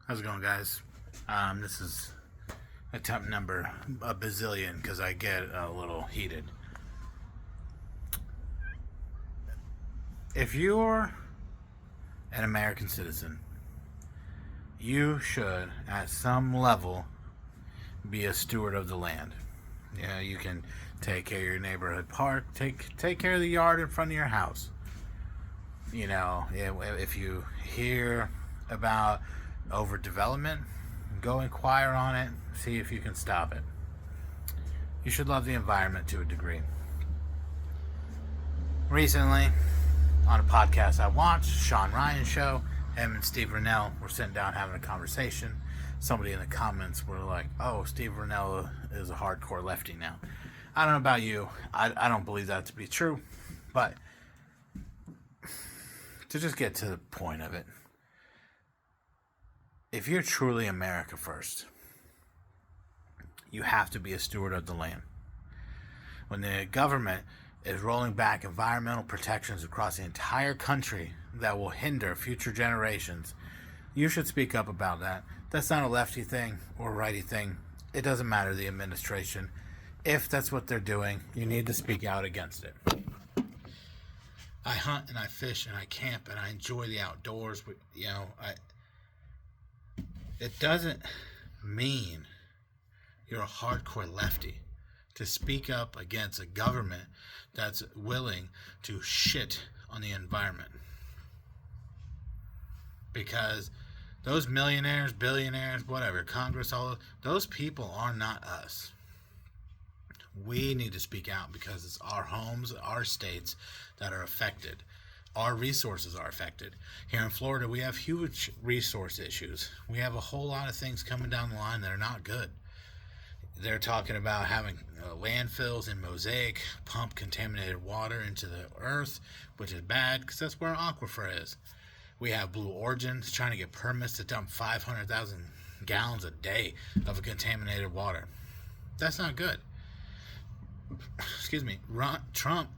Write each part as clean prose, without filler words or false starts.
How's it going, guys? This is attempt number a bazillion because I get a little heated. If you're an American citizen, you should, at some level, be a steward of the land. Yeah, you can take care of your neighborhood park, take care of the yard in front of your house. You know, if you hear about overdevelopment, go inquire on it, see if you can stop it. You should love the environment to a degree. Recently, on a podcast I watched, Sean Ryan's show, him and Steve Rennell were sitting down having a conversation. Somebody in the comments were like, "Oh, Steve Rennell is a hardcore lefty now." I don't know about you. I don't believe that to be true. But to just get to the point of it, if you're truly America first, you have to be a steward of the land. When the government is rolling back environmental protections across the entire country that will hinder future generations, you should speak up about that. That's not a lefty thing or a righty thing. It doesn't matter the administration. If that's what they're doing, you need to speak out against it. I hunt and I fish and I camp and I enjoy the outdoors. It doesn't mean you're a hardcore lefty to speak up against a government that's willing to shit on the environment. Because those millionaires, billionaires, whatever, Congress, all those people are not us. We need to speak out because it's our homes, our states that are affected. Our resources are affected. Here in Florida, we have huge resource issues. We have a whole lot of things coming down the line that are not good. They're talking about having landfills in Mosaic pump contaminated water into the earth, which is bad because that's where our aquifer is. We have Blue Origin trying to get permits to dump 500,000 gallons a day of contaminated water. That's not good. Excuse me. Trump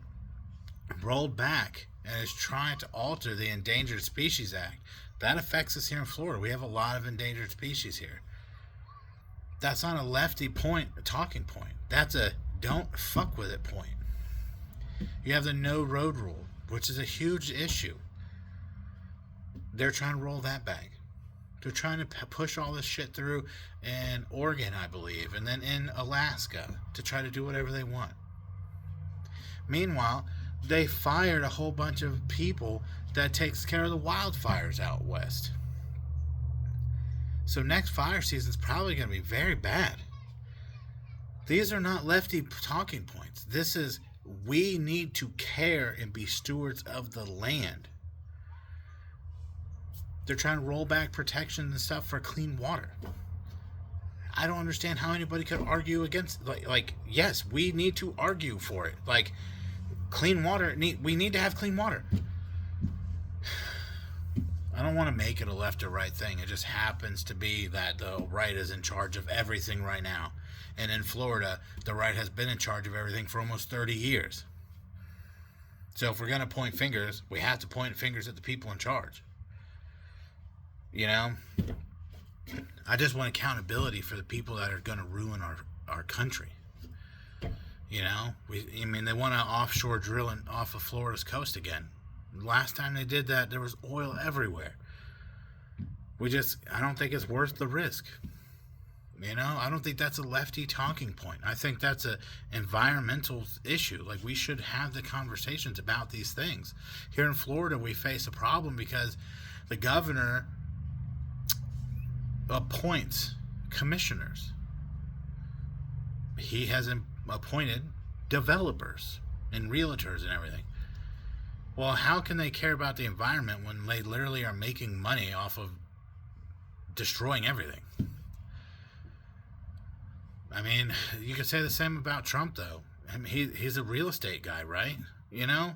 rolled back and is trying to alter the Endangered Species Act. That affects us here in Florida. We have a lot of endangered species here. That's not a lefty talking point. That's a don't fuck with it point. You have the no road rule, which is a huge issue. They're trying to roll that back. They're trying to push all this shit through in Oregon, I believe, and then in Alaska to try to do whatever they want. Meanwhile, they fired a whole bunch of people that takes care of the wildfires out west. So next fire season is probably going to be very bad. These are not lefty talking points. This is, we need to care and be stewards of the land. They're trying to roll back protection and stuff for clean water. I don't understand how anybody could argue against, yes, we need to argue for it. Clean water, we need to have clean water. I don't want to make it a left or right thing. It just happens to be that the right is in charge of everything right now. And in Florida, the right has been in charge of everything for almost 30 years. So if we're going to point fingers, we have to point fingers at the people in charge. You know? I just want accountability for the people that are going to ruin our country. You know? They want to offshore drilling off of Florida's coast again. Last time they did that, there was oil everywhere. I don't think it's worth the risk. You know, I don't think that's a lefty talking point. I think that's an environmental issue. We should have the conversations about these things. Here in Florida, we face a problem because the governor appoints commissioners. He has appointed developers and realtors and everything. Well, how can they care about the environment when they literally are making money off of destroying everything? You could say the same about Trump, though. He's a real estate guy, right? You know?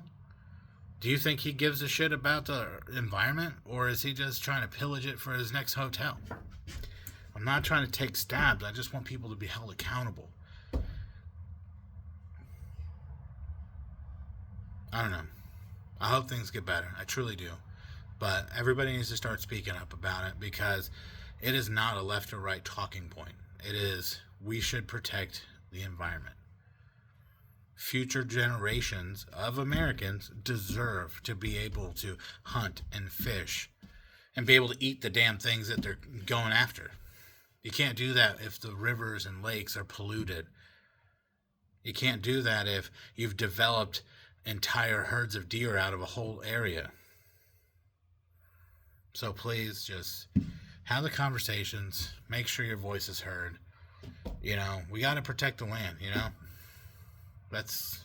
Do you think he gives a shit about the environment? Or is he just trying to pillage it for his next hotel? I'm not trying to take stabs. I just want people to be held accountable. I don't know. I hope things get better. I truly do. But everybody needs to start speaking up about it because It is not a left or right talking point. It is, we should protect the environment. Future generations of Americans deserve to be able to hunt and fish and be able to eat the damn things that they're going after. You can't do that if the rivers and lakes are polluted. You can't do that if you've developed entire herds of deer out of a whole area. So please just have the conversations. Make sure your voice is heard. You know, we got to protect the land, you know. That's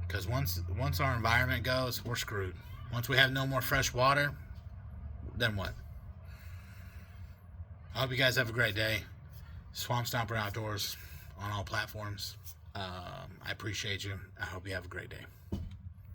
because once our environment goes, we're screwed. Once we have no more fresh water, then what? I hope you guys have a great day. Swamp Stomper Outdoors on all platforms. I appreciate you. I hope you have a great day.